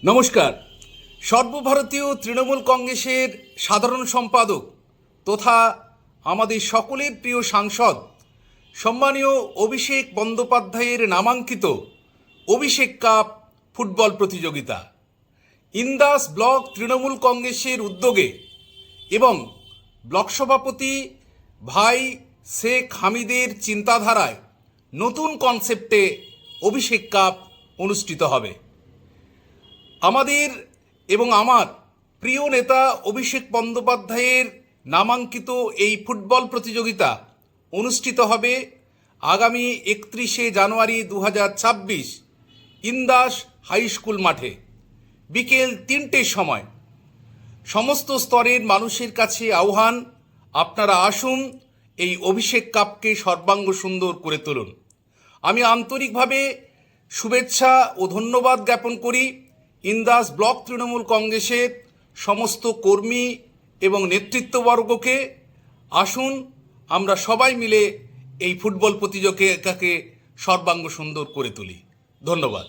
নমস্কার। সর্বভারতীয় তৃণমূল কংগ্রেসের সাধারণ সম্পাদক তথা আমাদের সকলের প্রিয় সাংসদ সম্মানীয় অভিষেক বন্দ্যোপাধ্যায়ের নামাঙ্কিত অভিষেক কাপ ফুটবল প্রতিযোগিতা ইন্দাস ব্লক তৃণমূল কংগ্রেসের উদ্যোগে এবং ব্লক সভাপতি ভাই শেখ হামিদের চিন্তাধারায় নতুন কনসেপ্টে অভিষেক কাপ অনুষ্ঠিত হবে। আমাদের এবং আমার প্রিয় নেতা অভিষেক বন্দ্যোপাধ্যায়ের নামাঙ্কিত এই ফুটবল প্রতিযোগিতা অনুষ্ঠিত হবে আগামী 31শে জানুয়ারি 2026 ইন্দাস হাই স্কুল মাঠে বিকেল 3টের সময়। সমস্ত স্তরের মানুষের কাছে আহ্বান, আপনারা আসুন, এই অভিষেক কাপকে সর্বাঙ্গ সুন্দর করে তুলুন। আমি আন্তরিকভাবে শুভেচ্ছা ও ধন্যবাদ জ্ঞাপন করি ইন্দাস ব্লক তৃণমূল কংগ্রেসের সমস্ত কর্মী এবং নেতৃত্ববর্গকে। আসুন আমরা সবাই মিলে এই ফুটবল প্রতিযোগিতাকে সর্বাঙ্গ সুন্দর করে তুলি। ধন্যবাদ।